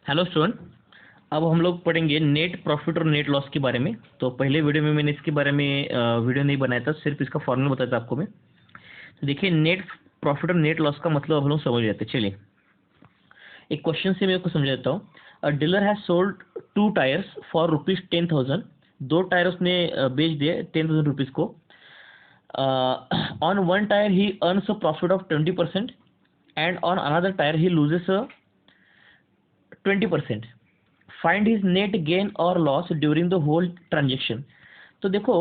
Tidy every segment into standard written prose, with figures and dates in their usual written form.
Hello student. अब हम लोग पढ़ेंगे नेट प्रॉफिट और नेट लॉस के बारे में। तो पहले वीडियो में मैंने इसके बारे में वीडियो नहीं बनाया था, सिर्फ इसका फॉर्मूला बताया था आपको मैं। तो देखिए, नेट प्रॉफिट और नेट लॉस का मतलब हम लोग समझ जाते हैं। चलिए एक क्वेश्चन से मैं आपको समझा देता हूँ। A dealer has sold 2 tyres for ₹10,000। 2 tyre उसने बेच दिए 10,000 रुपीज़ को। On one tyre he earns a profit of 20% and on another tyre he loses 20%। Find his net gain और loss during the whole transaction. तो देखो,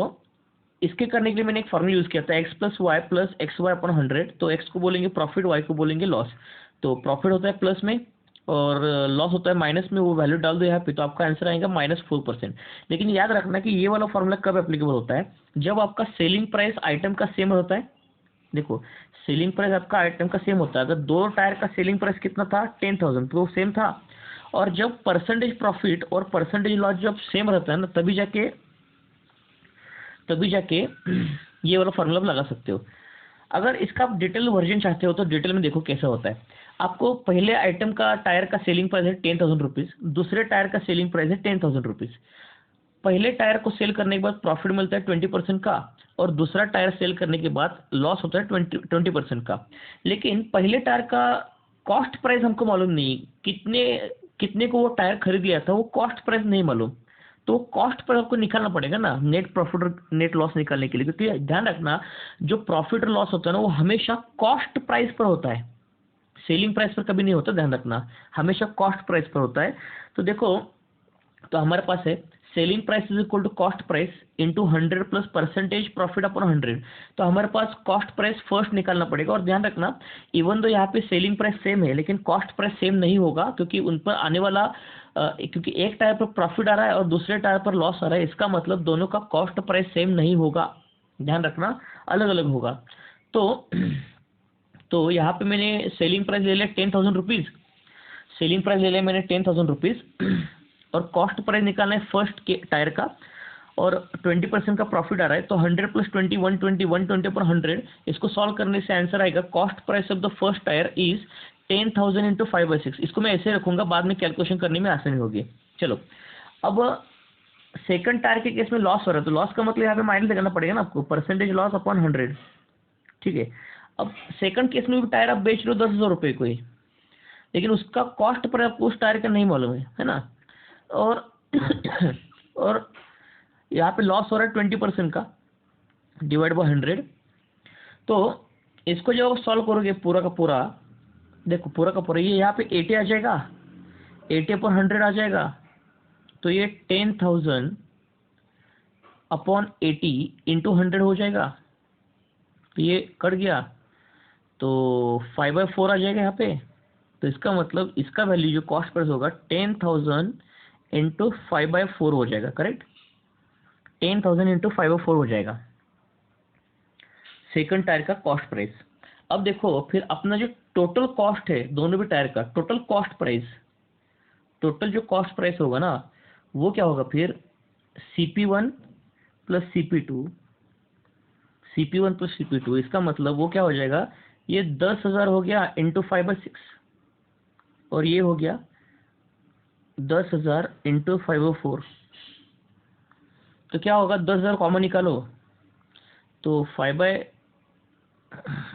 इसके करने के लिए मैंने एक फॉर्मूला यूज किया था, x+y+xy/100। तो x को बोलेंगे प्रॉफिट, y को बोलेंगे लॉस। तो प्रॉफिट होता है प्लस में और लॉस होता है माइनस में। वो वैल्यू डाल दो यहाँ पे, तो आपका आंसर आएगा -4%। लेकिन याद रखना कि ये वाला फॉर्मूला कब एप्लीकेबल होता है, जब आपका सेलिंग प्राइस आइटम का सेम होता है। देखो, सेलिंग प्राइस आपका आइटम का सेम होता है। अगर 2 टायर का सेलिंग प्राइस कितना था, 10,000, तो सेम था। और जब परसेंटेज प्रॉफिट और परसेंटेज लॉस जब सेम रहता है ना, तभी जाके ये वाला फॉर्मूला आप लगा सकते हो। अगर इसका आप डिटेल वर्जन चाहते हो तो डिटेल में देखो कैसा होता है। आपको पहले आइटम का टायर का सेलिंग प्राइस है 10,000 रुपीज़, दूसरे टायर का सेलिंग प्राइस है 10,000 रुपीज़। पहले टायर को सेल करने के बाद प्रॉफिट मिलता है 20% का, और दूसरा टायर सेल करने के बाद लॉस होता है 20% का। लेकिन पहले टायर का कॉस्ट प्राइस हमको मालूम नहीं, कितने कितने को वो टायर खरीद लिया था, वो कॉस्ट प्राइस नहीं मालूम। तो कॉस्ट प्राइस आपको निकालना पड़ेगा ना, नेट प्रॉफिट और नेट लॉस निकालने के लिए। क्योंकि ध्यान रखना, जो प्रॉफिट और लॉस होता है ना, वो हमेशा कॉस्ट प्राइस पर होता है, सेलिंग प्राइस पर कभी नहीं होता। ध्यान रखना, हमेशा कॉस्ट प्राइस पर होता है। तो देखो, तो हमारे पास है selling price is equal to cost price into 100 plus percentage profit upon 100। तो हमारे पास कॉस्ट प्राइस फर्स्ट निकालना पड़ेगा। और ध्यान रखना, इवन तो यहाँ पे सेलिंग प्राइस सेम है, लेकिन कॉस्ट प्राइस सेम नहीं होगा, क्योंकि उन पर आने वाला क्योंकि एक टायर पर प्रॉफिट आ रहा है और दूसरे टायर पर लॉस आ रहा है। इसका मतलब दोनों का कॉस्ट प्राइस सेम नहीं होगा। ध्यान रखना, अलग अलग होगा। तो तो यहाँ पे मैंने सेलिंग प्राइस ले लिया 10,000 रुपीज़। सेलिंग प्राइस ले लिया मैंने 10,000 रुपीज़ और कॉस्ट प्राइस निकालना है फर्स्ट के टायर का, और 20% का प्रॉफिट आ रहा है। तो 100 + 20 120 120 पर 100। इसको सॉल्व करने से आंसर आएगा cost price of the first tier is 10,000 into 5/6। इसको मैं ऐसे रखूंगा, बाद में कैलकुलेशन करने में आसानी होगी। चलो, अब सेकंड टायर के केस में लॉस हो रहा है, तो लॉस का मतलब यहाँ पे माइनस लगाना पड़ेगा ना आपको, परसेंटेज लॉस अपॉन 100। ठीक है। अब सेकंड केस में भी टायर आप बेच रहे हो 10,000 रुपये को ही, लेकिन उसका कॉस्ट पर आपको उस टायर का नहीं मालूम है ना। और और यहाँ पे लॉस हो रहा है 20% का, डिवाइड बाय 100। तो इसको जब आप सॉल्व करोगे पूरा का पूरा, देखो पूरा का पूरा ये यहाँ पे 80 आ जाएगा, 80 पर 100 आ जाएगा। तो ये 10,000 अपॉन 80 इंटू 100 हो जाएगा। तो ये कट गया, तो 5/4 आ जाएगा यहाँ पे। तो इसका मतलब इसका वैल्यू जो कॉस्ट प्राइस होगा 10,000 इंटू 5/4 हो जाएगा। करेक्ट, 10,000 इंटू 5/4 हो जाएगा सेकंड टायर का कॉस्ट प्राइस। अब देखो, फिर अपना जो टोटल कॉस्ट है दोनों भी टायर का, टोटल कॉस्ट प्राइस, टोटल जो कॉस्ट प्राइस होगा ना, वो क्या होगा फिर, CP1 plus CP2, CP1 plus CP2। इसका मतलब वो क्या हो जाएगा, ये 10,000 हो गया इंटू 5/6, और ये हो गया 10,000 इंटू 5/4। तो क्या होगा, 10,000 कॉमन निकालो, तो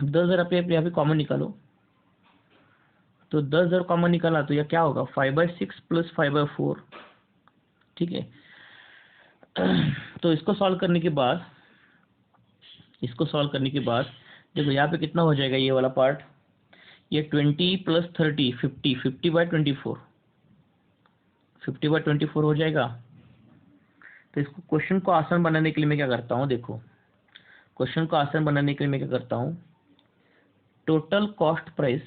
10,000 आप यहाँ पे कॉमन निकालो, तो 10,000 कॉमन निकाला तो यह क्या होगा, 5/6 प्लस 5/4। ठीक है। तो इसको सॉल्व करने के बाद देखो यहाँ पे कितना हो जाएगा, ये वाला पार्ट, ये 20 प्लस 30 50, 50/24, 50/24 हो जाएगा। तो इसको क्वेश्चन को आसान बनाने के लिए मैं क्या करता हूँ, देखो क्वेश्चन को आसान बनाने के लिए मैं क्या करता हूँ, टोटल कॉस्ट प्राइस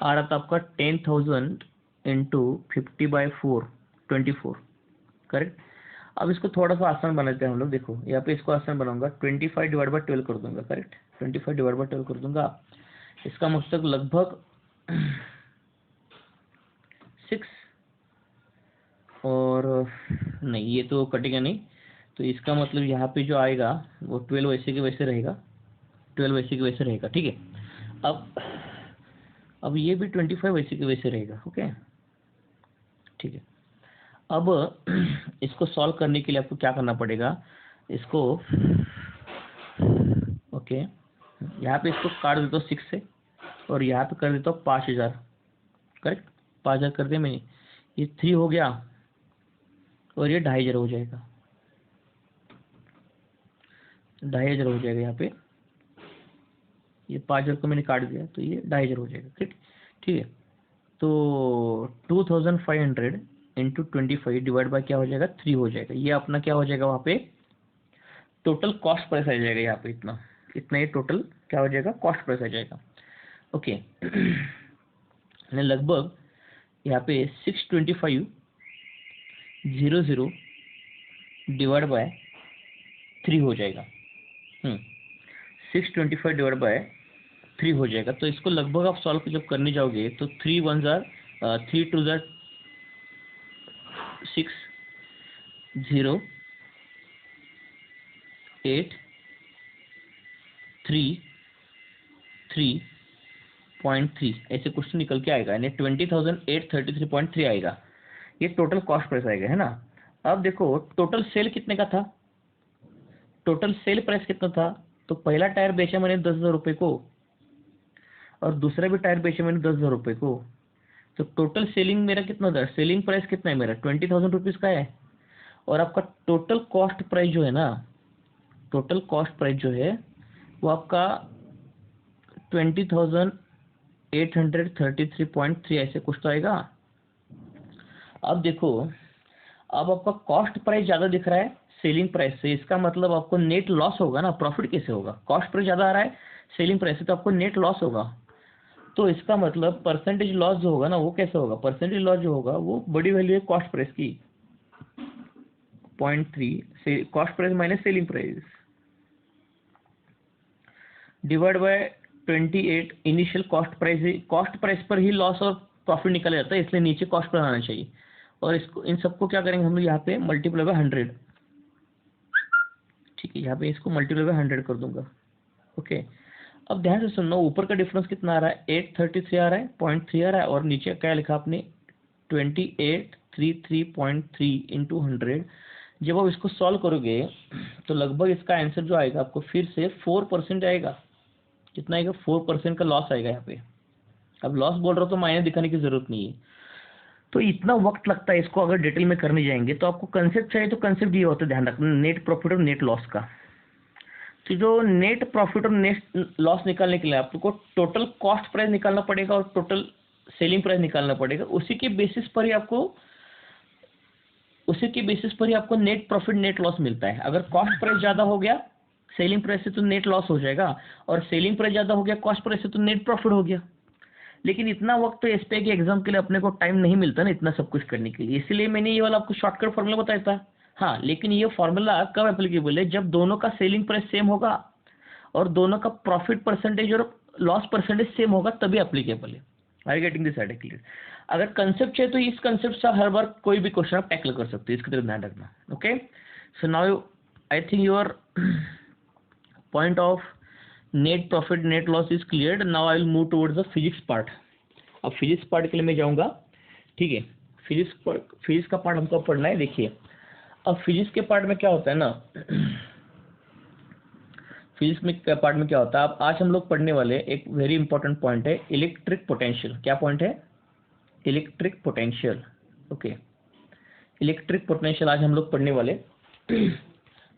आ रहा था आपका 10,000 इंटू 50/4 करेक्ट। अब इसको थोड़ा सा आसान बनाते हैं हम लोग। देखो यहाँ पे इसको आसान बनाऊंगा, 25/12 कर दूंगा। करेक्ट, 25/12 कर दूंगा। इसका मतलब लगभग 6, और नहीं ये तो कटेगा नहीं, तो इसका मतलब यहाँ पे जो आएगा वो 12 वैसे के वैसे रहेगा, 12 वैसे के वैसे रहेगा। ठीक है। अब अब ये भी 25 वैसे के वैसे रहेगा। ओके ठीक है। अब इसको सॉल्व करने के लिए आपको क्या करना पड़ेगा, इसको ओके यहाँ पे इसको काट देता हूँ 6 से और यहाँ पे कर देता हूँ 5000। करेक्ट, 5000 कर दिया मैंने, ये 3 हो गया और ये 2500 हो जाएगा, 2500 हो जाएगा यहाँ पे। ये 5000 को मैंने काट दिया तो ये 2500 हो जाएगा। ठीक है, तो 2500 इंटू 25 डिवाइड बाय क्या हो जाएगा 3 हो जाएगा। ये अपना क्या हो जाएगा वहाँ पे टोटल कॉस्ट प्राइस आ जाएगा, यहाँ पे इतना इतना ये टोटल क्या हो जाएगा कॉस्ट प्राइस आ जाएगा। ओके लगभग यहाँ पे 625,000 डिवाइड बाय 3 हो जाएगा। 625 डिवाइड बाय 3 हो जाएगा। तो इसको लगभग आप सॉल्व जब करने जाओगे तो 3 1 जार 3 2 जार 6 0 8 3 3.3 ऐसे कुछ तो निकल के आएगा, यानी 20,833.3 आएगा। ये टोटल कॉस्ट प्राइस आएगा, है ना। अब देखो टोटल सेल कितने का था, टोटल सेल प्राइस कितना था। तो पहला टायर बेचा मैंने 10,000 रुपये को और दूसरा भी टायर बेचा मैंने 10,000 रुपये को। तो टोटल सेलिंग मेरा कितना था, सेलिंग प्राइस कितना है मेरा 20,000 रुपीज़ का है। और आपका टोटल कॉस्ट प्राइस जो है ना, टोटल कॉस्ट प्राइस जो है वो आपका 20,833.3 ऐसे कुछ तो आएगा। अब देखो, अब आपका कॉस्ट प्राइस ज़्यादा दिख रहा है सेलिंग प्राइस से, इसका मतलब आपको नेट लॉस होगा ना। प्रॉफिट कैसे होगा, कॉस्ट प्राइस ज़्यादा आ रहा है सेलिंग प्राइस से, तो आपको नेट लॉस होगा। तो इसका मतलब परसेंटेज लॉस जो होगा ना वो कैसे होगा, परसेंटेज लॉस जो होगा वो बड़ी वैल्यू है कॉस्ट प्राइस की 0.3 से cost price minus selling price divide by 28 initial cost price. Cost price पर ही लॉस और प्रॉफिट निकल जाता है, इसलिए नीचे कॉस्ट पर आना चाहिए। और इसको इन सबको क्या करेंगे हम लोग यहाँ पे मल्टीप्लाई बाय 100। ठीक है, यहाँ पे इसको मल्टीप्लाई बाय 100 कर दूंगा। ओके, अब ध्यान से सुनना, ऊपर का डिफरेंस कितना आ रहा है 833 आ रहा है 0.3 आ रहा है, और नीचे क्या लिखा आपने 2833.3 इंटू 100। जब आप इसको सॉल्व करोगे तो लगभग इसका आंसर जो आएगा आपको फिर से 4% आएगा। कितना आएगा 4% का लॉस आएगा यहाँ पे। अब लॉस बोल रहा हूँ तो माइनस दिखाने की जरूरत नहीं है। तो इतना वक्त लगता है इसको अगर डिटेल में करने जाएंगे तो आपको कंसेप्ट चाहिए, तो कंसेप्ट ये होता है ध्यान रखना नेट प्रॉफिट और नेट लॉस का। तो जो नेट प्रॉफिट और नेट लॉस निकालने के लिए आपको टोटल कॉस्ट प्राइस निकालना पड़ेगा और टोटल सेलिंग प्राइस निकालना पड़ेगा। उसी के बेसिस पर ही आपको नेट प्रॉफिट नेट लॉस मिलता है। अगर कॉस्ट प्राइस ज़्यादा हो गया सेलिंग प्राइस से तो नेट लॉस हो जाएगा, और सेलिंग प्राइस ज़्यादा हो गया कॉस्ट प्राइस से तो नेट प्रॉफिट हो गया। लेकिन इतना वक्त तो एसपीआई के एग्जाम के लिए अपने को टाइम नहीं मिलता ना इतना सब कुछ करने के लिए, इसलिए मैंने ये वाला आपको शॉर्टकट फॉर्मूला बताया था। हाँ, लेकिन ये फॉर्मूला कब एप्लीकेबल है, जब दोनों का सेलिंग प्राइस सेम होगा और दोनों का प्रॉफिट परसेंटेज और लॉस परसेंटेज सेम होगा, तभी एप्लीकेबल है। I getting this idea clear. अगर कंसेप्ट है तो इस कंसेप्ट से हर बार कोई भी क्वेश्चन आप टैकल कर सकते हो, इसकी तरफ ध्यान रखना। Okay, so now I think your point of net profit net loss is clear. Now I will move towards the physics part. अब फिजिक्स पार्ट के लिए मैं जाऊंगा। ठीक है, फिजिक्स का पार्ट हमको पढ़ना है। देखिए, अब फिजिक्स के पार्ट में क्या होता है ना, फिजिक्स में पार्ट में क्या होता है, अब आज हम लोग पढ़ने वाले एक वेरी इंपॉर्टेंट पॉइंट है इलेक्ट्रिक पोटेंशियल। क्या पॉइंट है, electric potential. Okay, electric potential आज हम लोग पढ़ने वाले।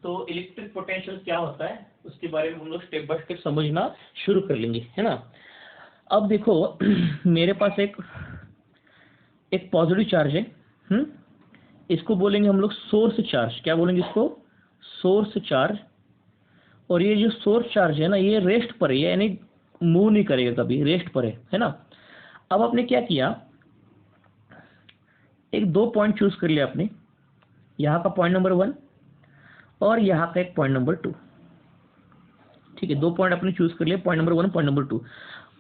तो इलेक्ट्रिक पोटेंशियल क्या होता है उसके बारे में हम लोग स्टेप बाय स्टेप समझना शुरू कर लेंगे, है ना। अब देखो मेरे पास एक पॉजिटिव चार्ज है, इसको बोलेंगे हम लोग सोर्स चार्ज। क्या बोलेंगे इसको, सोर्स चार्ज। और ये जो सोर्स चार्ज है ना ये रेस्ट पर है, यानी मूव नहीं करेगा कभी, रेस्ट पर है ना। अब आपने क्या किया, एक 2 पॉइंट चूज कर लिया आपने, यहाँ का पॉइंट नंबर 1 और यहाँ का एक पॉइंट नंबर 2। ठीक है, 2 पॉइंट आपने चूज कर लिया, पॉइंट नंबर 1 पॉइंट नंबर 2।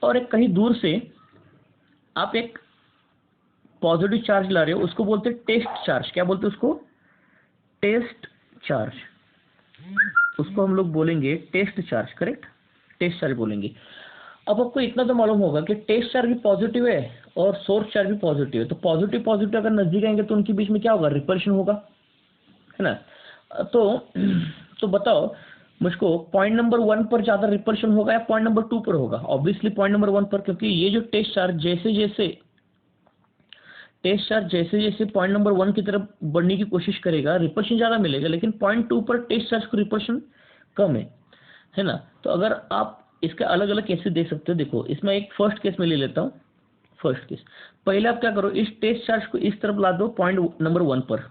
और एक कहीं दूर से आप एक पॉजिटिव चार्ज ला रहे हो, उसको बोलते हैं टेस्ट चार्ज। क्या बोलते हैं उसको, टेस्ट चार्ज। उसको हम लोग बोलेंगे test charge, correct, test charge बोलेंगे। अब आपको इतना तो मालूम होगा कि टेस्ट चार्ज भी पॉजिटिव है और सोर्स चार्ज भी पॉजिटिव है, तो पॉजिटिव पॉजिटिव अगर नजदीक आएंगे तो उनके बीच में क्या होगा, रिपल्शन होगा, है ना। तो बताओ मुझको, पॉइंट नंबर 1 पर ज्यादा रिपल्शन होगा या पॉइंट नंबर 2 पर होगा? ऑब्वियसली पॉइंट नंबर 1 पर, क्योंकि ये जो टेस्ट चार्ज जैसे जैसे पॉइंट नंबर 1 की तरफ बढ़ने की कोशिश करेगा, रिपल्शन ज्यादा मिलेगा, लेकिन पॉइंट 2 पर टेस्ट चार्ज को रिपल्शन कम है ना। तो अगर आप इसके अलग अलग केसेस देख सकते हो, देखो इसमें एक फर्स्ट केस में ले लेता हूँ। फर्स्ट केस, पहले आप क्या करो, इस टेस्ट चार्ज को इस तरफ ला दो पॉइंट नंबर 1 पर।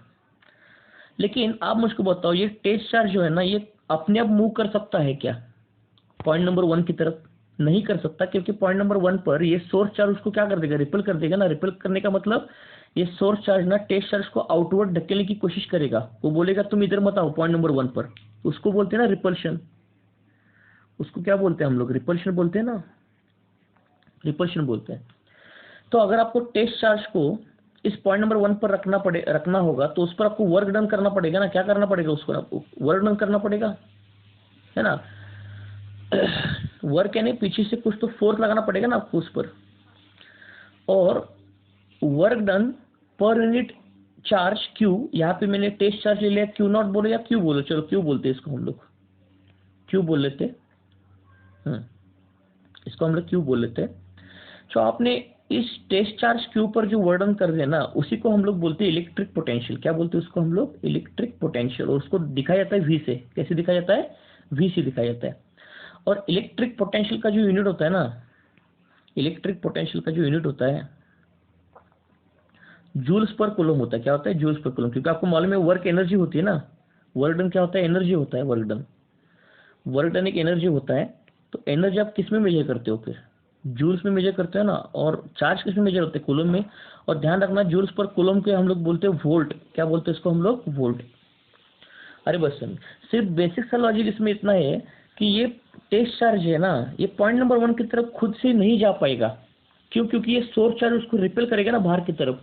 लेकिन आप मुझको बताओ, ये टेस्ट चार्ज जो है ना, ये अपने आप मूव कर सकता है क्या पॉइंट नंबर 1 की तरफ? नहीं कर सकता, क्योंकि पॉइंट नंबर 1 पर ये सोर्स चार्ज उसको क्या कर देगा, रिपेल कर देगा ना। रिपेल करने का मतलब ये सोर्स चार्ज ना टेस्ट चार्ज को आउटवर्ड धकेलने की कोशिश करेगा। वो बोलेगा तुम इधर मत आओ पॉइंट नंबर 1 पर। उसको बोलते हैं ना रिपल्शन। उसको क्या बोलते हैं हम लोग, रिपल्शन बोलते हैं ना, रिपल्शन बोलते हैं। तो अगर आपको टेस्ट चार्ज को इस पॉइंट नंबर 1 पर रखना होगा, तो उस पर आपको वर्क डन करना पड़ेगा ना। क्या करना पड़ेगा उसको, आपको वर्क डन करना पड़ेगा, है ना। वर्क यानी पीछे से कुछ तो फोर्स लगाना पड़ेगा ना आपको उस पर। और work done per unit charge Q, यहाँ पे मैंने टेस्ट चार्ज ले लिया, क्यू नॉट बोलो या क्यू बोलो, चलो क्यू बोलते हैं इसको हम लोग, क्यू बोल लेते हैं। इसको हम लोग क्यू बोल लेते हैं। तो आपने इस टेस्ट चार्ज क्यू पर जो वर्डन कर दिया ना, उसी को हम लोग बोलते हैं इलेक्ट्रिक पोटेंशियल। क्या बोलते हैं उसको हम लोग, इलेक्ट्रिक पोटेंशियल। और उसको दिखाया जाता है वी से। कैसे दिखाया जाता है, वी से दिखाया जाता है। और इलेक्ट्रिक पोटेंशियल का जो यूनिट होता है ना, इलेक्ट्रिक पोटेंशियल का जो यूनिट होता है जूल्स पर कूलम होता है। क्या होता है, जूल्स पर कूलम। क्योंकि आपको मालूम है वर्क एनर्जी होती है ना, वर्क डन क्या होता है, एनर्जी होता है वर्क डन। वर्क डन एक एनर्जी होता है। तो एनर्जी आप किस में मेजर करते हो, फिर जूल्स में मेजर करते हो ना। और चार्ज किस में मेजर होते हैं, कूलम में। और ध्यान रखना, जूल्स पर कूलम के हम लोग बोलते हैं वोल्ट। क्या बोलते हैं इसको हम लोग, वोल्ट। अरे बस सिर्फ बेसिक सा लॉजिक इसमें इतना है कि ये टेस्ट चार्ज है ना, ये पॉइंट नंबर 1 की तरफ खुद से नहीं जा पाएगा। क्यों, क्योंकि ये सोर्स चार्ज उसको रिपेल करेगा ना बाहर की तरफ।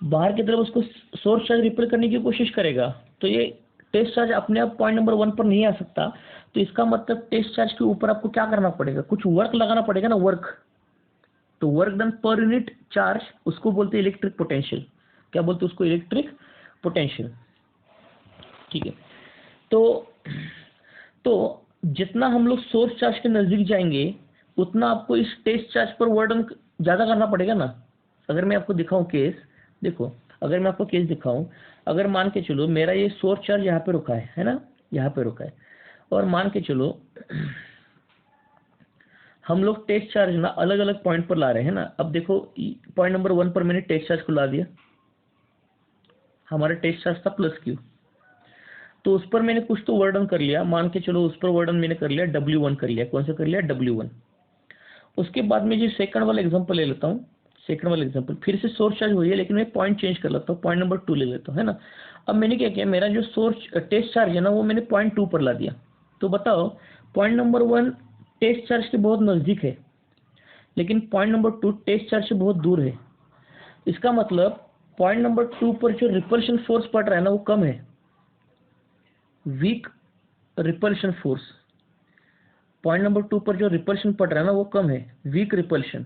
बाहर की तरफ उसको सोर्स चार्ज रिपेल करने की कोशिश करेगा। तो ये टेस्ट चार्ज अपने आप पॉइंट नंबर 1 पर नहीं आ सकता। तो इसका मतलब टेस्ट चार्ज के ऊपर आपको क्या करना पड़ेगा, कुछ वर्क लगाना पड़ेगा ना, वर्क। तो work done per unit charge, उसको बोलते हैं इलेक्ट्रिक पोटेंशियल। क्या बोलते हैं उसको, इलेक्ट्रिक पोटेंशियल। ठीक है। तो जितना हम लोग सोर्स चार्ज के नजदीक जाएंगे, उतना आपको इस टेस्ट चार्ज पर वर्क डन ज्यादा करना पड़ेगा ना। अगर मैं आपको दिखाऊं केस, देखो अगर मैं आपको केस दिखाऊं, अगर मान के चलो मेरा ये सोर्स चार्ज यहाँ पे रुका है ना, यहाँ पे रुका है। और मान के चलो हम लोग टेस्ट चार्ज ना अलग अलग पॉइंट पर ला रहे हैं ना। अब देखो पॉइंट नंबर 1 पर मैंने टेस्ट चार्ज को ला दिया, हमारा टेस्ट चार्ज था प्लस क्यू। तो उस पर मैंने कुछ तो वर्डन कर लिया, मान के चलो उस पर वर्डन मैंने कर लिया W1 कर लिया। कौन सा कर लिया, W1। उसके बाद में जो सेकंड वाला एग्जांपल ले लेता हूँ, सेकंड वाला एग्जांपल फिर से सोर्स चार्ज हुई है, लेकिन मैं पॉइंट चेंज कर लेता हूँ, पॉइंट नंबर 2 ले लेता हूँ, है ना। अब मैंने क्या किया, मेरा जो सोर्स टेस्ट चार्ज है ना, वो मैंने पॉइंट 2 पर ला दिया। तो बताओ पॉइंट नंबर 1 टेस्ट चार्ज के बहुत नजदीक है, लेकिन पॉइंट नंबर 2 टेस्ट चार्ज से बहुत दूर है। इसका मतलब पॉइंट नंबर 2 पर जो रिपल्शन फोर्स पड़ रहा है ना, वो कम है, weak repulsion force. Point number 2 पर जो रिपल्शन पड़ रहा है ना, वो कम है, वीक रिपल्शन।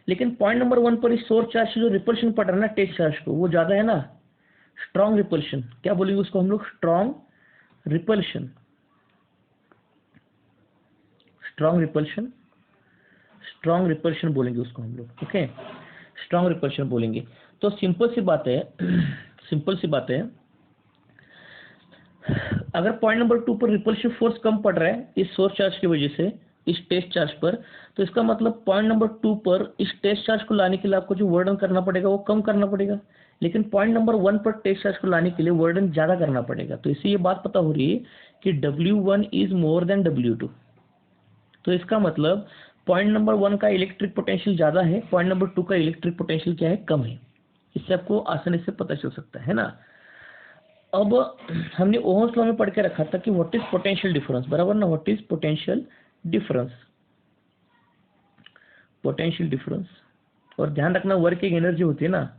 लेकिन पॉइंट नंबर 1 पर इस सोर्स चार्ज से जो रिपल्शन पड़ रहा है ना टेस्ट चार्ज को, वो ज्यादा है ना, स्ट्रॉन्ग रिपल्शन। क्या बोलेंगे उसको हम लोग, strong repulsion. Strong repulsion, strong repulsion बोलेंगे उसको हम लोग। ओके, स्ट्रॉन्ग रिपल्शन बोलेंगे। तो सिंपल सी बात है, सिंपल सी बात है, अगर पॉइंट नंबर 2 पर रिपल्सिव फोर्स कम पड़ रहा है इस सोर्स चार्ज की वजह से इस टेस्ट चार्ज पर, तो इसका मतलब पॉइंट नंबर 2 पर इस टेस्ट चार्ज को लाने के लिए आपको जो वर्डन करना पड़ेगा वो कम करना पड़ेगा। लेकिन पॉइंट नंबर 1 पर टेस्ट चार्ज को लाने के लिए वर्डन ज्यादा करना पड़ेगा। तो इससे ये बात पता हो रही है कि W1 is more than W2। तो इसका मतलब पॉइंट नंबर 1 का इलेक्ट्रिक पोटेंशियल ज्यादा है, पॉइंट नंबर 2 का इलेक्ट्रिक पोटेंशियल क्या है, कम है। इससे आपको आसानी से पता चल सकता है ना। अब हमने ओहम्स लॉ में पढ़ के रखा था कि व्हाट इज पोटेंशियल डिफरेंस, बराबर ना, what is potential difference, potential difference. और ध्यान रखना वर्क एक एनर्जी होती है ना।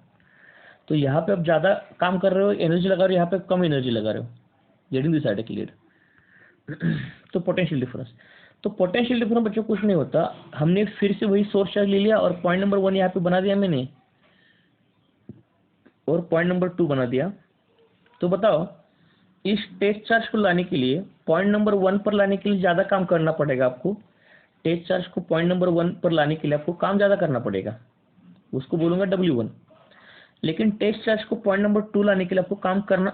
तो यहाँ पे आप ज्यादा काम कर रहे हो, एनर्जी लगा रहे हो, यहाँ पे कम एनर्जी लगा रहे हो, गेटिंग दिस आइडिया क्लियर। तो पोटेंशियल डिफरेंस, तो पोटेंशियल डिफरेंस बच्चों कुछ नहीं होता, हमने फिर से वही सोर्स चार्ज ले लिया और पॉइंट नंबर 1 यहाँ पे बना दिया मैंने और पॉइंट नंबर 2 बना दिया। तो बताओ इस टेस्ट चार्ज को लाने के लिए पॉइंट नंबर 1 पर लाने के लिए ज़्यादा काम करना पड़ेगा आपको। टेस्ट चार्ज को पॉइंट नंबर 1 पर लाने के लिए आपको काम ज़्यादा करना पड़ेगा, उसको बोलूँगा W1। लेकिन टेस्ट चार्ज को पॉइंट नंबर 2 लाने के लिए आपको काम करना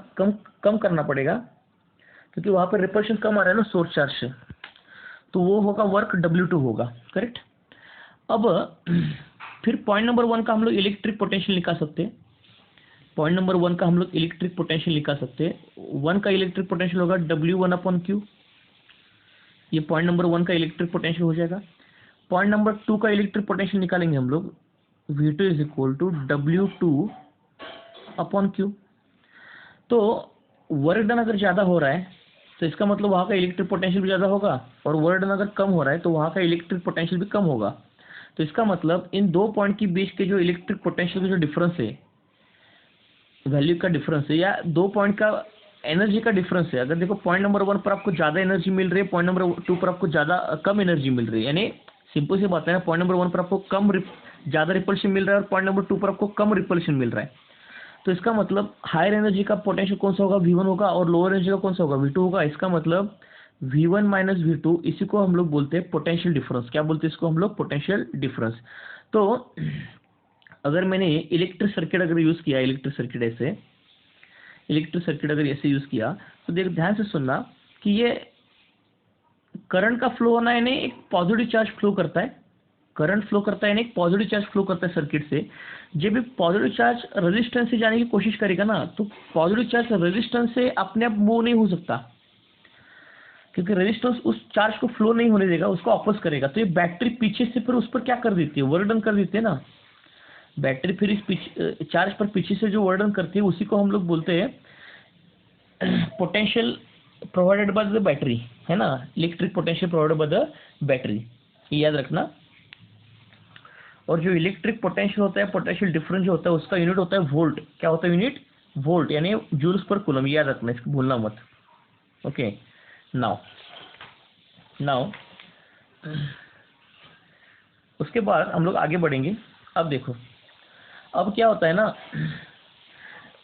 कम करना पड़ेगा, क्योंकि वहाँ पर रिपल्शन कम आ रहा है ना सोर्स चार्ज से, तो वो होगा वर्क W2 होगा, करेक्ट। अब फिर पॉइंट नंबर 1 का हम लोग इलेक्ट्रिक पोटेंशियल निकाल सकते हैं। पॉइंट नंबर 1 का हम लोग इलेक्ट्रिक पोटेंशियल निकाल सकते हैं। 1 का इलेक्ट्रिक पोटेंशियल होगा W1/Q, ये पॉइंट नंबर 1 का इलेक्ट्रिक पोटेंशियल हो जाएगा। पॉइंट नंबर 2 का इलेक्ट्रिक पोटेंशियल निकालेंगे हम लोग, V2 = W2/Q। तो वर्क डन अगर ज़्यादा हो रहा है तो इसका मतलब वहाँ का इलेक्ट्रिक पोटेंशियल भी ज़्यादा होगा, और वर्क डन अगर कम हो रहा है तो वहाँ का इलेक्ट्रिक पोटेंशियल भी कम होगा। तो इसका मतलब इन दो पॉइंट के बीच के जो इलेक्ट्रिक पोटेंशियल का जो डिफरेंस है, वैल्यू का डिफरेंस है, या दो पॉइंट का एनर्जी का डिफरेंस है। अगर देखो पॉइंट नंबर 1 पर आपको ज़्यादा एनर्जी मिल रही है, पॉइंट नंबर 2 पर आपको कम एनर्जी मिल रही है, यानी सिंपल सी बात है ना, पॉइंट नंबर 1 पर आपको ज़्यादा रिपल्शन मिल रहा है और पॉइंट नंबर 2 पर आपको कम रिपल्शन मिल रहा है। तो इसका मतलब हायर एनर्जी का पोटेंशियल कौन सा होगा, V1 होगा, और लोअर एनर्जी का कौन सा होगा, V2 होगा। इसका मतलब V1 - V2, इसी को हम लोग बोलते हैं पोटेंशियल डिफरेंस। क्या बोलते हैं इसको हम लोग, पोटेंशियल डिफरेंस। तो अगर मैंने इलेक्ट्रिक सर्किट अगर यूज़ किया, इलेक्ट्रिक सर्किट अगर ऐसे यूज़ किया, तो देख ध्यान से सुनना कि ये करंट का फ्लो होना है, नहीं एक पॉजिटिव चार्ज फ्लो करता है, करंट फ्लो करता है, नहीं एक पॉजिटिव चार्ज फ्लो करता है सर्किट से। जब भी पॉजिटिव चार्ज रेजिस्टेंस से जाने की कोशिश करेगा ना, तो पॉजिटिव चार्ज रेजिस्टेंस से अपने आप मूव नहीं हो सकता, क्योंकि रेजिस्टेंस उस चार्ज को फ्लो नहीं होने देगा, उसको वापस करेगा। तो ये बैटरी पीछे से फिर उस पर क्या कर देती है, वर्क डन कर देती है ना। बैटरी फिर इस चार्ज पर पीछे से जो वर्क डन करती है, उसी को हम लोग बोलते हैं potential provided by the battery, है ना, electric potential provided by the battery, याद रखना। और जो इलेक्ट्रिक पोटेंशियल होता है, पोटेंशियल डिफरेंस जो होता है, उसका यूनिट होता है वोल्ट। क्या होता है यूनिट, वोल्ट, यानी जूल्स पर कूलम, याद रखना, इसको भूलना मत। ओके, नाउ उसके बाद हम लोग आगे बढ़ेंगे। अब देखो, अब क्या होता है ना,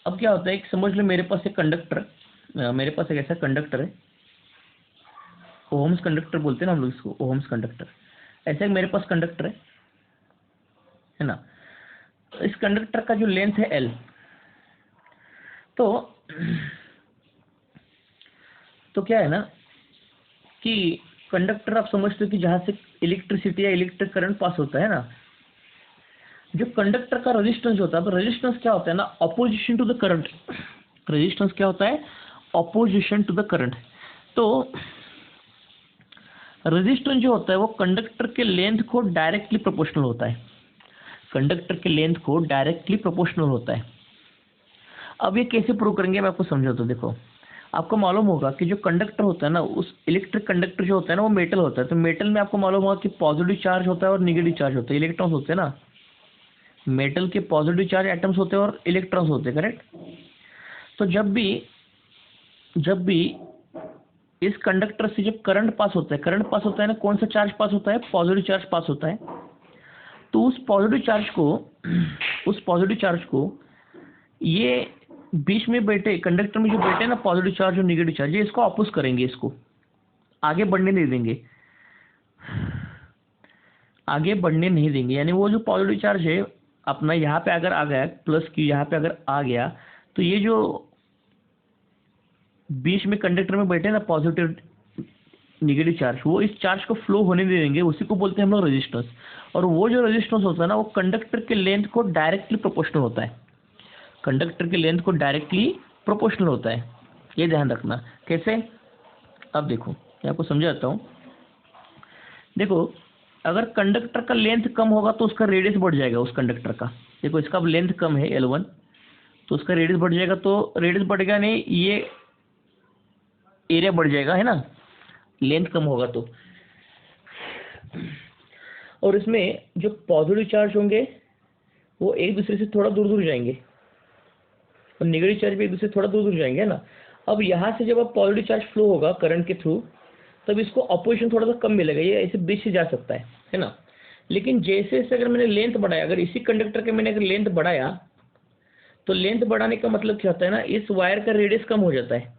अब क्या होता है, एक समझ लो मेरे पास एक कंडक्टर, मेरे पास एक ऐसा कंडक्टर है, ओहम्स कंडक्टर बोलते हैं ना हम लोग इसको, ओहम्स कंडक्टर। ऐसा एक मेरे पास कंडक्टर है ना। इस कंडक्टर का जो लेंथ है L, तो क्या है ना कि कंडक्टर आप समझते हो कि जहाँ से इलेक्ट्रिसिटी या इलेक्ट्रिक करंट पास होता है ना, जो कंडक्टर का रेजिस्टेंस होता है, रेजिस्टेंस क्या होता है ना, opposition to the current. Resistance क्या होता है, ऑपोजिशन टू द करंट। तो रेजिस्टेंस जो होता है वो कंडक्टर के लेंथ को डायरेक्टली प्रोपोर्शनल होता है, कंडक्टर के लेंथ को डायरेक्टली प्रोपोर्शनल होता है। अब ये कैसे प्रूव करेंगे, मैं आपको समझाता हूँ। देखो, आपको मालूम होगा कि जो कंडक्टर होता है ना, उस इलेक्ट्रिक कंडक्टर जो होता है ना, वो मेटल होता है। तो मेटल में आपको मालूम होगा कि पॉजिटिव चार्ज होता है और निगेटिव चार्ज होता है, इलेक्ट्रॉन्स होते हैं ना। मेटल के पॉजिटिव चार्ज एटम्स होते हैं और इलेक्ट्रॉन्स होते हैं, करेक्ट। तो जब भी इस कंडक्टर से जब करंट पास होता है ना, कौन सा चार्ज पास होता है, पॉजिटिव चार्ज पास होता है। तो उस पॉजिटिव चार्ज को ये बीच में बैठे कंडक्टर में जो बैठे ना, पॉजिटिव चार्ज और निगेटिव चार्ज, ये इसको अपोज करेंगे, इसको आगे बढ़ने नहीं देंगे, यानी वो जो पॉजिटिव चार्ज है अपना यहाँ पे अगर आ गया, प्लस Q यहाँ पे अगर आ गया, तो ये जो बीच में कंडक्टर में बैठे ना पॉजिटिव निगेटिव चार्ज, वो इस चार्ज को फ्लो होने दे देंगे, उसी को बोलते हैं हम लोग रेजिस्टेंस। और वो जो रेजिस्टेंस होता है ना, वो कंडक्टर के लेंथ को डायरेक्टली प्रोपोर्शनल होता है, कंडक्टर के लेंथ को डायरेक्टली प्रोपोर्शनल होता है। ये ध्यान रखना। कैसे, अब देखो मैं आपको समझाता हूँ। देखो, अगर कंडक्टर का लेंथ कम होगा तो उसका रेडियस बढ़ जाएगा उस कंडक्टर का। देखो, इसका अब लेंथ कम है L1, तो उसका रेडियस बढ़ जाएगा। तो रेडियस बढ़ेगा नहीं, ये एरिया बढ़ जाएगा, है ना, लेंथ कम होगा तो। और इसमें जो पॉजिटिव चार्ज होंगे वो एक दूसरे से थोड़ा दूर जाएंगे, और निगेटिव चार्ज भी एक दूसरे से थोड़ा दूर जाएंगे, है ना। अब यहाँ से जब आप पॉजिटिव चार्ज फ्लो होगा करंट के थ्रू, तब इसको अपोजिशन थोड़ा सा कम मिलेगा, ये ऐसे बीच से जा सकता है ना। लेकिन जैसे जैसे अगर मैंने लेंथ बढ़ाया, अगर इसी कंडक्टर के मैंने अगर लेंथ बढ़ाया, तो लेंथ बढ़ाने का मतलब क्या होता है ना, इस वायर का रेडियस कम हो जाता है,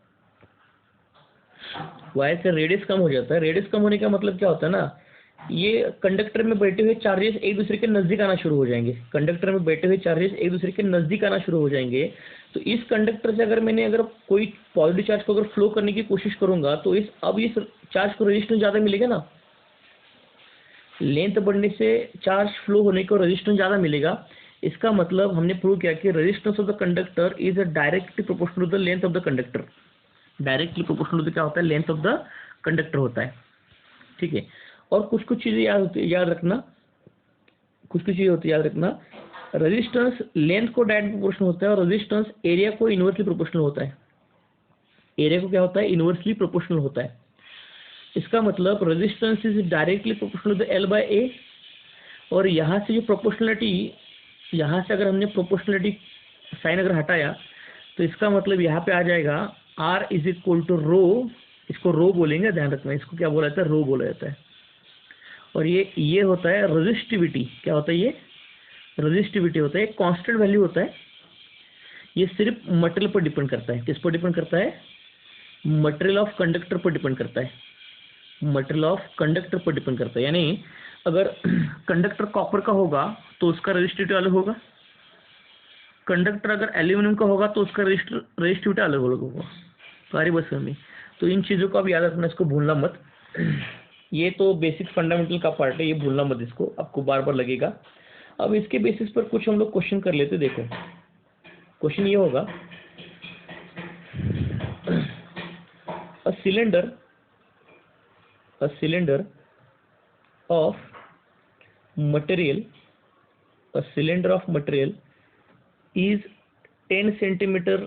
वायर का रेडियस कम हो जाता है। रेडियस कम होने का मतलब क्या होता है ना, ये कंडक्टर में बैठे हुए चार्जेस एक दूसरे के नजदीक आना शुरू हो जाएंगे, कंडक्टर में बैठे हुए चार्जेस एक दूसरे के नजदीक आना शुरू हो जाएंगे। तो इस कंडक्टर से अगर कोई पॉजिटिव चार्ज को अगर फ्लो करने की कोशिश करूंगा, तो इस चार्ज को रेजिस्टेंस ज्यादा मिलेगा ना, लेंथ बढ़ने से चार्ज फ्लो होने को रेजिस्टेंस ज्यादा मिलेगा। इसका मतलब हमने प्रूव किया कि resistance of the conductor is directly proportional to the length of the conductor, directly proportional to क्या होता है, लेंथ ऑफ द कंडक्टर होता है, ठीक है। और कुछ कुछ चीजें याद रखना, कुछ कुछ चीजें होती है याद रखना, रेजिस्टेंस लेंथ को डायरेक्ट प्रोपोर्शनल होता है और रेजिस्टेंस एरिया को इनवर्सली प्रोपोर्शनल होता है, एरिया को क्या होता है, इनवर्सली प्रोपोर्शनल होता है। इसका मतलब resistance is directly proportional to L by A, और यहाँ से जो प्रोपोर्शनलिटी, यहाँ से अगर हमने प्रोपोर्शनलिटी साइन अगर हटाया, तो इसका मतलब यहाँ पे आ जाएगा आर इज इक्वल टू रो, इसको रो बोलेंगे, ध्यान रखना, इसको क्या बोला जाता है, रो बोला जाता है। और ये होता है रेजिस्टिविटी, क्या होता है, ये रेजिस्टिविटी होता है, कांस्टेंट वैल्यू होता है। ये सिर्फ मटेरियल पर डिपेंड करता है, किस पर डिपेंड करता है, मटेरियल ऑफ कंडक्टर पर डिपेंड करता है, मटेरियल ऑफ कंडक्टर पर डिपेंड करता है। यानी अगर कंडक्टर कॉपर का होगा तो उसका रेजिस्टिविटी अलग होगा, कंडक्टर अगर एल्यूमिनियम का होगा तो उसका रेजिस्टिविटी अलग होगा। सारी बस में, तो इन चीज़ों को आप याद रखना, इसको भूलना मत। ये तो बेसिक फंडामेंटल का पार्ट है, ये भूलना मत, इसको आपको बार बार लगेगा। अब इसके बेसिस पर कुछ हम लोग क्वेश्चन कर लेते। देखो क्वेश्चन ये होगा, a cylinder of material, a cylinder of material is 10 centimetre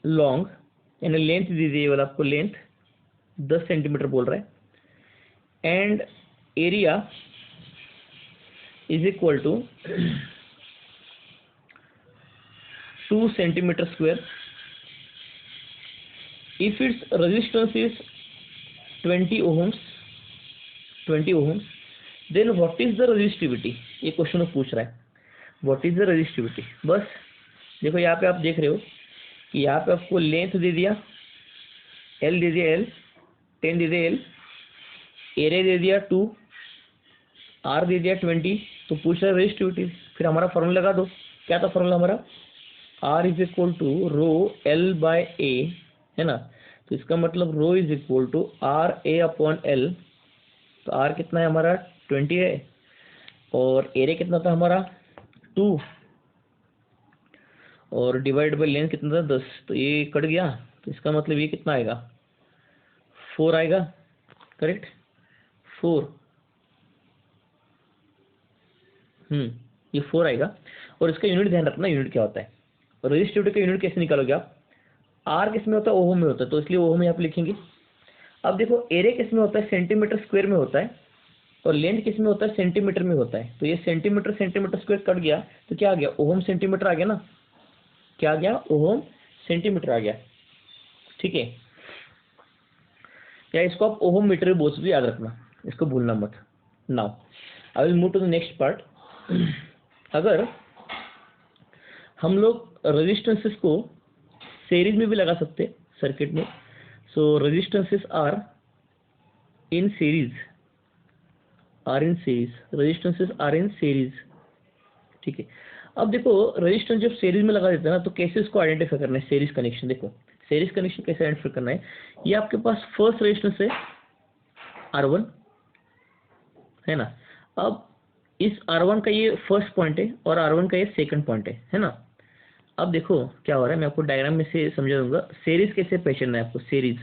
long, यानी लेंथ दीजिए, ये वाला आपको लेंथ 10 सेंटीमीटर बोल रहा है, and area is equal to 2 centimetre square, if its resistance is 20 ohms, then what is the resistivity, ये question पूछ रहा है, व्हाट इज द रेजिस्टिविटी। बस देखो यहाँ पे आप देख रहे हो कि यहाँ पे आपको लेंथ दे दिया एल, दे दिया एल, 10 दे दिया एल, एरिया दे दिया 2, आर दे दिया 20, तो पूछ रहा है रेजिस्टिविटी। फिर हमारा फॉर्मूला लगा दो, क्या था फॉर्मूला हमारा, R is equal to rho L by A, है ना। तो इसका मतलब rho is equal to R A upon L, तो आर कितना है हमारा 20 है, और एरिया कितना था हमारा 2, और डिवाइड बाय लेंथ कितना था 10, तो ये कट गया, तो इसका मतलब ये कितना आएगा 4 आएगा, करेक्ट 4, ये 4 आएगा। और इसका यूनिट ध्यान रखना, यूनिट क्या होता है, रेजिस्टिविटी का यूनिट कैसे निकालोगे आप, आर किस में होता है, ओम में होता है, तो इसलिए ओम में आप लिखेंगे। अब देखो एरिया किस में होता है, सेंटीमीटर स्क्वायर में होता है, और लेंथ किस में होता है, सेंटीमीटर में होता है। तो ये सेंटीमीटर स्क्वायर कट गया, तो क्या आ गया, ओम सेंटीमीटर आ गया ना, क्या आ गया, ओम सेंटीमीटर आ गया, ठीक है। या इसको आप ओम मीटर बोल सकते, याद रखना, इसको भूलना मत। Now I will move to the next part. अगर हम लोग रेजिस्टेंसेस को सीरीज में भी लगा सकते सर्किट में, so resistances are in series, resistances are in series, ठीक है। अब देखो रेजिस्टेंस जब सीरीज में लगा देते हैं ना, तो कैसे इसको आइडेंटिफाई करना है, सीरीज कनेक्शन। देखो सीरीज कनेक्शन कैसे आइडेंटिफाई करना है, ये आपके पास फर्स्ट रेजिस्टेंस है R1, है ना। अब इस R1 का ये फर्स्ट पॉइंट है और R1 का ये सेकंड पॉइंट है ना। अब देखो क्या हो रहा है, मैं आपको डायग्राम में से समझा दूंगा, सीरीज कैसे पहचानना है आपको, सीरीज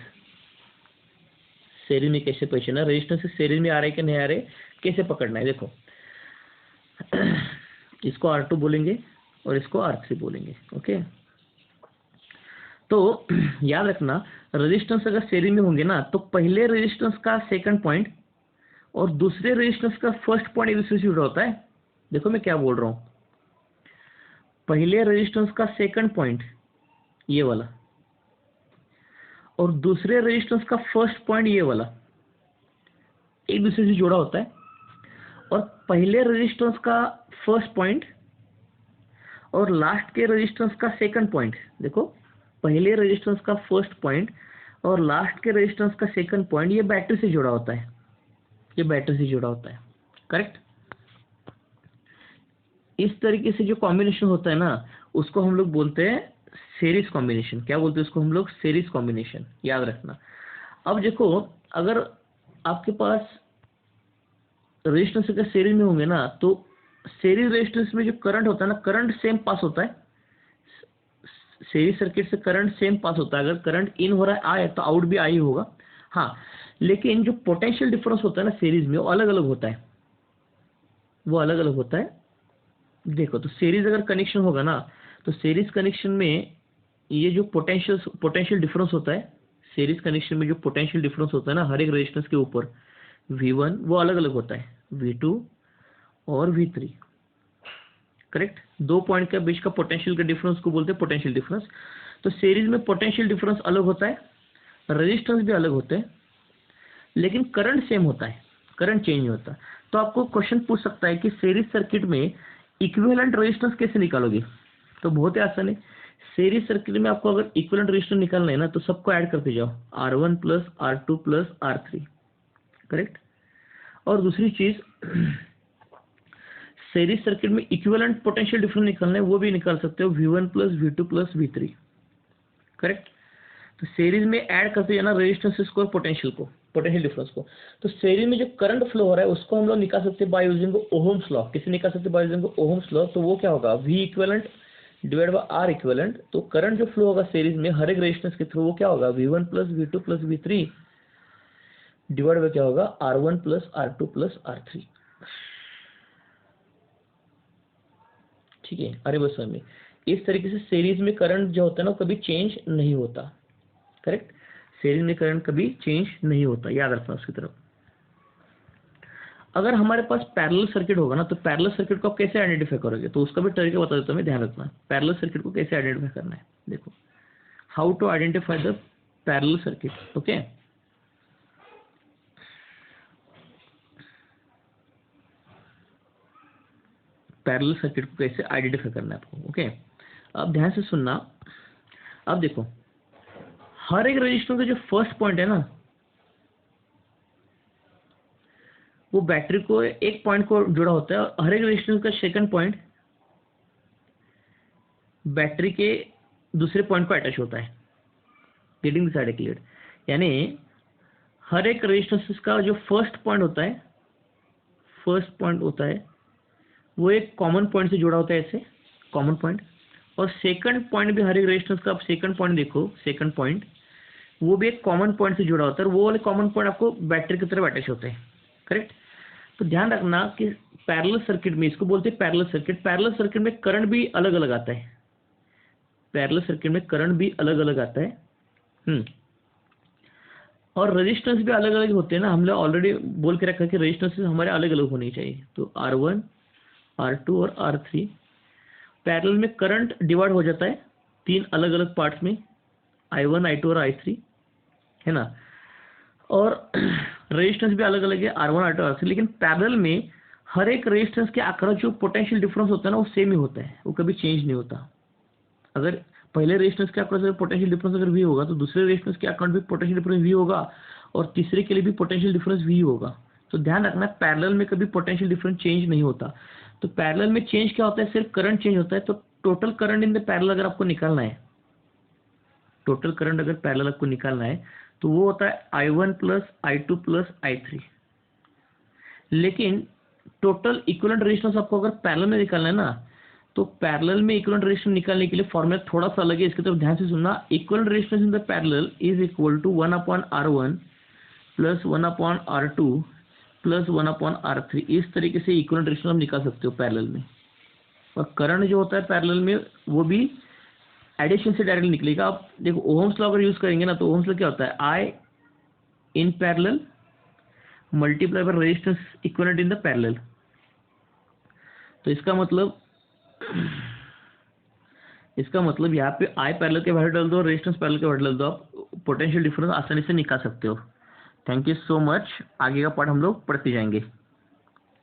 में कैसे पहचानना है, रेजिस्टेंस सीरीज में आ रहा है कि नहीं आ रहे, कैसे पकड़ना है। देखो इसको R2 बोलेंगे और इसको R3 बोलेंगे, ओके। तो याद रखना, रेजिस्टेंस अगर सीरीज में होंगे ना, तो पहले रेजिस्टेंस का सेकंड पॉइंट और दूसरे रेजिस्टेंस का फर्स्ट पॉइंट एक दूसरे से जुड़ा होता है। देखो मैं क्या बोल रहा हूँ, पहले रेजिस्टेंस का सेकंड पॉइंट ये वाला, और दूसरे रेजिस्टेंस का फर्स्ट पॉइंट ये वाला, एक दूसरे से जुड़ा होता है, और पहले रेजिस्टेंस का फर्स्ट पॉइंट और लास्ट के रेजिस्टेंस का सेकंड पॉइंट, देखो पहले रेजिस्टेंस का फर्स्ट पॉइंट और लास्ट के रेजिस्टेंस का सेकंड पॉइंट ये बैटरी से जुड़ा होता है, ये बैटरी से जुड़ा होता है, करेक्ट। इस तरीके से जो कॉम्बिनेशन होता है ना, उसको हम लोग बोलते हैं सीरीज कॉम्बिनेशन। क्या बोलते हैं उसको हम लोग? सीरीज कॉम्बिनेशन, याद रखना। अब देखो, अगर आपके पास रेजिस्टेंस अगर सीरीज में होंगे ना, तो सीरीज रेजिस्टेंस में जो करंट होता है ना, करंट सेम पास होता है। सीरीज सर्किट से करंट सेम पास होता है। अगर करंट इन हो रहा है आई, तो आउट भी आई होगा। हाँ, लेकिन जो पोटेंशियल डिफरेंस होता है ना सीरीज में, वो अलग अलग होता है, वो अलग अलग होता है। देखो, तो सीरीज अगर कनेक्शन होगा ना, तो सीरीज कनेक्शन में ये जो पोटेंशियल डिफरेंस होता है, सीरीज कनेक्शन में जो पोटेंशियल डिफरेंस होता है ना हर एक रेजिस्टेंस के ऊपर, V1 वो अलग अलग होता है, V2 और V3, करेक्ट। दो पॉइंट के बीच का पोटेंशियल का डिफरेंस को बोलते हैं पोटेंशियल डिफरेंस। तो सीरीज में पोटेंशियल डिफरेंस अलग होता है, रेजिस्टेंस भी अलग होते हैं, लेकिन करंट सेम होता है, करंट चेंज नहीं होता। तो आपको क्वेश्चन पूछ सकता है कि सीरीज सर्किट में इक्विवेलेंट रेजिस्टेंस कैसे निकालोगे? तो बहुत ही आसान है। सीरीज सर्किट में आपको अगर इक्विवेलेंट रेजिस्टेंस निकालना है ना, तो सबको ऐड करते जाओ, R1 plus R2 plus R3, correct. और दूसरी चीज, सीरीज सर्किट में इक्विवेलेंट पोटेंशियल डिफरेंस निकालना है, वो भी निकाल सकते हो, V1 plus V2 plus V3, correct. तो सीरीज में ऐड करते जाना रेजिस्टेंस को, पोटेंशियल को, पोटेंशियल डिफरेंस को। तो सीरीज में जो करंट फ्लो हो रहा है उसको हम लोग निकाल सकते हैं बाय यूजिंग ओहम्स लॉ। किसे निकाल सकते हैं? By using ohm's law. तो वो क्या होगा? V equivalent divide by R equivalent. तो करंट जो फ्लो होगा सीरीज में हर एक रेजिस्टेंस के थ्रू, वो क्या होगा? V1 plus V2 plus V3 divide by क्या होगा? R1 plus R2 plus R3। ठीक है, अरे बस में इस तरीके से सीरीज में करंट जो होता है ना, कभी चेंज नहीं होता, करेक्ट। सीरीज में करंट कभी चेंज नहीं होता, याद रखना उसकी तरफ। अगर हमारे पास पैरेलल सर्किट होगा ना, तो पैरेलल सर्किट को आप कैसे आइडेंटिफाई करोगे? तो उसका भी तरीका बता देता हूं मैं, ध्यान रखना। पैरेलल सर्किट को कैसे आइडेंटिफाई करना है, देखो, how to identify the parallel circuit. Okay, parallel circuit को कैसे आइडेंटिफाई करना है आपको। ओके, अब ध्यान से सुनना। अब देखो, हर एक रजिस्टर का जो फर्स्ट पॉइंट है ना, वो बैटरी को एक पॉइंट को जुड़ा होता है, और हर एक रजिस्टर का सेकंड पॉइंट बैटरी के दूसरे पॉइंट को अटैच होता है। Getting this idea clear? यानी हर एक रजिस्टेंस का जो फर्स्ट पॉइंट होता है, फर्स्ट पॉइंट होता है, वो एक कॉमन पॉइंट से जुड़ा होता है, ऐसे कॉमन पॉइंट। और सेकंड पॉइंट भी हर एक रेजिस्टेंस का, आप सेकंड पॉइंट देखो, सेकंड पॉइंट वो भी एक कॉमन पॉइंट से जुड़ा होता है, और वो वाले कॉमन पॉइंट आपको बैटरी की तरफ अटैच होते हैं, करेक्ट। तो ध्यान रखना कि पैरेलल सर्किट में, इसको बोलते हैं पैरेलल सर्किट। पैरेलल सर्किट में करंट भी अलग अलग आता है, पैरेलल सर्किट में करंट भी अलग अलग आता है। और रेजिस्टेंस भी अलग अलग होते हैं ना, हमने ऑलरेडी बोल के रखा कि रेजिस्टेंस हमारे अलग अलग होनी चाहिए। तो R1, R2 और R3। पैरेलल में करंट डिवाइड हो जाता है तीन अलग अलग पार्ट्स में, I1, I2 और I3, है ना। और रेजिस्टेंस भी अलग अलग है, R1, R2, R3। लेकिन पैरेलल में हर एक रेजिस्टेंस के अक्रॉस जो पोटेंशियल डिफरेंस होता है ना, वो सेम ही होता है, वो कभी चेंज नहीं होता। अगर पहले रेजिस्टेंस के अक्रॉस पोटेंशियल डिफरेंस अगर V होगा, तो दूसरे रेजिस्टेंस के अक्रॉस भी पोटेंशियल डिफरेंस V होगा, और तीसरे के लिए भी पोटेंशियल डिफरेंस V होगा। तो ध्यान रखना, पैरेलल में कभी पोटेंशियल डिफरेंस चेंज नहीं होता। तो पैरेलल में चेंज क्या होता है? सिर्फ करंट चेंज होता है। तो total current in the parallel अगर आपको निकालना है, टोटल करंट अगर पैरेलल आपको निकालना है, तो वो होता है I1 plus I2 plus I3। लेकिन टोटल इक्विवेलेंट रेजिस्टेंस आपको अगर पैरेलल में निकालना है ना, तो पैरेलल में इक्विवेलेंट रेजिस्टेंस निकालने के लिए फॉर्मूला थोड़ा सा अलग है, इसकी तरफ ध्यान से सुनना। Equivalent resistance in the parallel is equal to 1/R1 plus 1/R2 plus 1/R3। इस तरीके से इक्विवेलेंट रेजिस्टेंस आप निकाल सकते हो पैरेलल में। और करंट जो होता है पैरेलल में, वो भी एडिशन से डायरेक्टली निकलेगा। आप देखो, ओहम्स लॉ अगर यूज करेंगे ना, तो ओहम्स लॉ क्या होता है? I in parallel multiply by resistance equivalent in the parallel. तो इसका मतलब यहाँ पे I पैरेलल के वैल्यू डाल दो, रेजिस्टेंस पैरेलल के वैल्यू डाल दो, आप पोटेंशियल डिफरेंस आसानी से निकाल सकते हो। Thank you so much. आगे का पार्ट हम लोग पढ़ते जाएंगे।